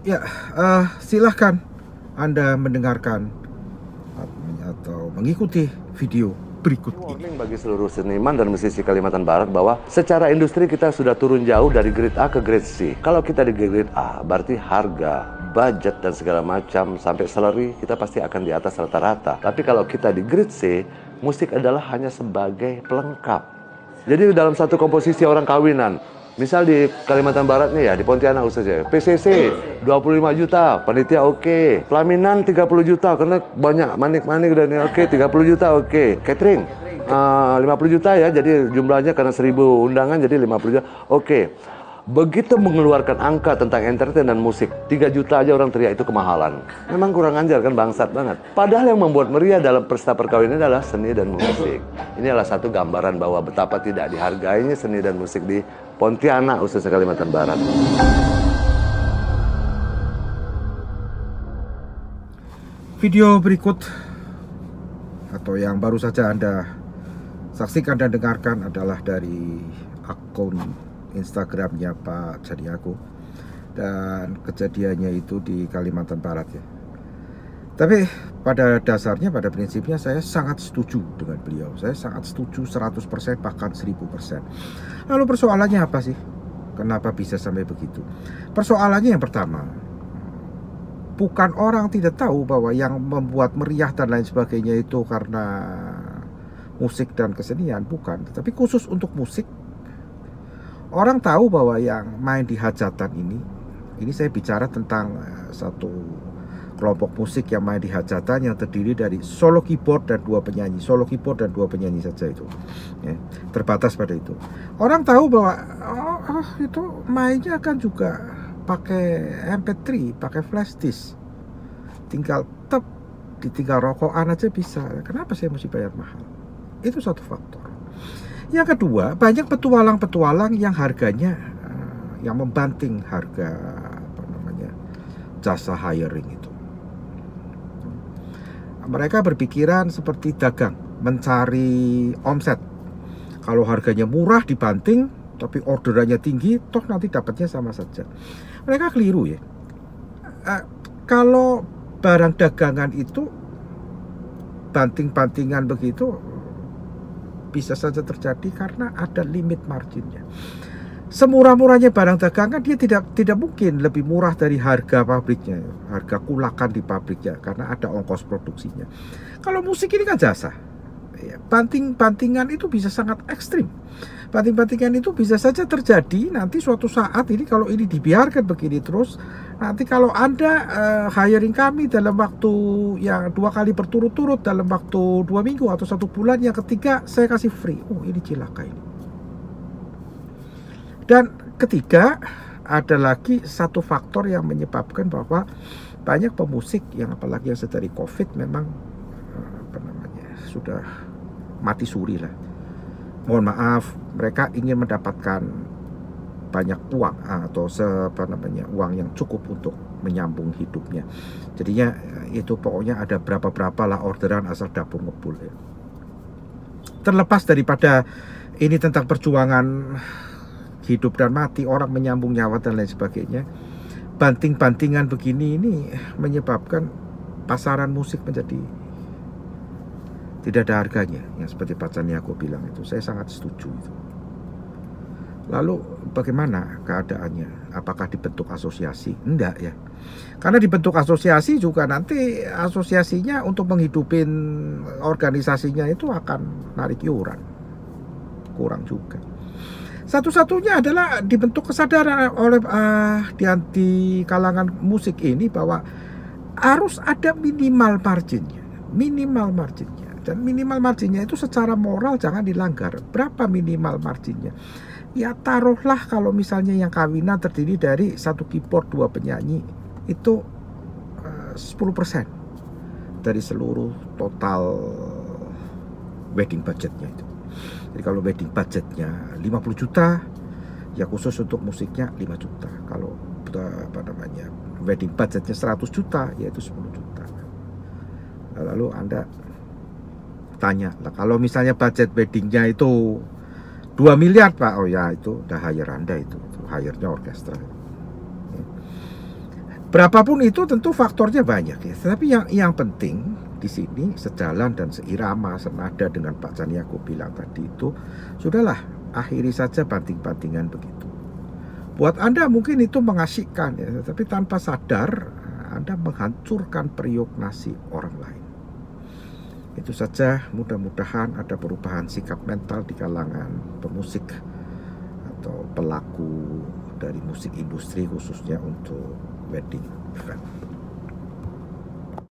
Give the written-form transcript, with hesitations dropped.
Ya, silahkan Anda mendengarkan atau mengikuti video berikut ini. Warning bagi seluruh seniman dan musisi Kalimantan Barat bahwa secara industri kita sudah turun jauh dari grade A ke grade C. Kalau kita di grade A, berarti harga, budget, dan segala macam sampai salary kita pasti akan di atas rata-rata. Tapi kalau kita di grade C, musik adalah hanya sebagai pelengkap. Jadi dalam satu komposisi orang kawinan, misal di Kalimantan Barat nih ya, di Pontianak khususnya, PCC 25 juta, panitia oke. Pelaminan 30 juta, karena banyak manik-manik dan oke, 30 juta oke. Catering 50 juta ya, jadi jumlahnya karena 1000 undangan jadi 50 juta, oke. Begitu mengeluarkan angka tentang entertain dan musik, 3 juta aja orang teriak itu kemahalan. Memang kurang ajar kan, bangsat banget. Padahal yang membuat meriah dalam pesta perkawinan adalah seni dan musik. Ini adalah satu gambaran bahwa betapa tidak dihargainya seni dan musik di Pontianak, khususnya Kalimantan Barat. Video berikut atau yang baru saja Anda saksikan dan dengarkan adalah dari akun Instagramnya Pak Janiago, dan kejadiannya itu di Kalimantan Barat ya. Tapi pada dasarnya, pada prinsipnya saya sangat setuju dengan beliau. Saya sangat setuju 100%, bahkan 1000%. Lalu persoalannya apa sih? Kenapa bisa sampai begitu? Persoalannya yang pertama, bukan orang tidak tahu bahwa yang membuat meriah dan lain sebagainya itu karena musik dan kesenian, bukan. Tetapi khusus untuk musik, orang tahu bahwa yang main di hajatan ini saya bicara tentang satu kelompok musik yang main di hajatan yang terdiri dari solo keyboard dan 2 penyanyi, solo keyboard dan 2 penyanyi saja itu, ya, terbatas pada itu. Orang tahu bahwa itu mainnya kan juga pakai MP3, pakai flash disk, tinggal ditinggal rokokan aja bisa. Kenapa saya mesti bayar mahal? Itu satu faktor. Yang kedua, banyak petualang-petualang yang harganya yang membanting harga jasa hiring itu. Mereka berpikiran seperti dagang, mencari omset. Kalau harganya murah dibanting, tapi orderannya tinggi, toh nanti dapatnya sama saja. Mereka keliru ya. Kalau barang dagangan itu banting-bantingan begitu, bisa saja terjadi karena ada limit marginnya. Semurah-murahnya barang dagangan, dia tidak mungkin lebih murah dari harga pabriknya, harga kulakan di pabriknya, karena ada ongkos produksinya. Kalau musik ini kan jasa, banting-bantingan itu bisa sangat ekstrim. Banting-bantingan itu bisa saja terjadi nanti suatu saat ini, kalau ini dibiarkan begini terus, nanti kalau Anda hiring kami dalam waktu yang 2 kali berturut-turut dalam waktu 2 minggu atau 1 bulan, yang ketiga saya kasih free. Oh, ini cilaka ini. Dan ketiga, ada lagi satu faktor yang menyebabkan bahwa banyak pemusik yang apalagi yang sedari COVID memang sudah mati suri lah. Mohon maaf, mereka ingin mendapatkan banyak uang atau uang yang cukup untuk menyambung hidupnya. Jadinya itu pokoknya ada berapa lah orderan asal dapur ngebul ya. Terlepas daripada ini tentang perjuangan hidup dan mati, orang menyambung nyawa dan lain sebagainya, banting-bantingan begini ini menyebabkan pasaran musik menjadi tidak ada harganya, yang seperti Pak Janiago bilang itu. Saya sangat setuju itu. Lalu bagaimana keadaannya? Apakah dibentuk asosiasi? Enggak ya. Karena dibentuk asosiasi juga nanti asosiasinya untuk menghidupin organisasinya itu akan narik iuran. Kurang juga. Satu-satunya adalah dibentuk kesadaran oleh di kalangan musik ini bahwa harus ada minimal marginnya. Minimal marginnya. Dan minimal marginnya itu secara moral jangan dilanggar. Berapa minimal marginnya? Ya taruhlah kalau misalnya yang kawinan terdiri dari 1 keyboard 2 penyanyi, itu 10% dari seluruh total wedding budgetnya itu. Jadi kalau wedding budgetnya 50 juta, ya khusus untuk musiknya 5 juta. Kalau wedding budgetnya 100 juta, yaitu 10 juta. Lalu Anda tanya, lah kalau misalnya budget weddingnya itu 2 miliar Pak, oh ya itu udah hire Anda itu hire-nya orkestra. Berapapun itu tentu faktornya banyak ya. Tapi yang penting di sini sejalan dan seirama senada dengan Pak Caniago bilang tadi itu, sudahlah akhiri saja banting-bantingan begitu. Buat Anda mungkin itu mengasyikkan ya, tapi tanpa sadar Anda menghancurkan periuk nasi orang lain. Itu saja, mudah-mudahan ada perubahan sikap mental di kalangan pemusik atau pelaku dari musik industri khususnya untuk wedding event.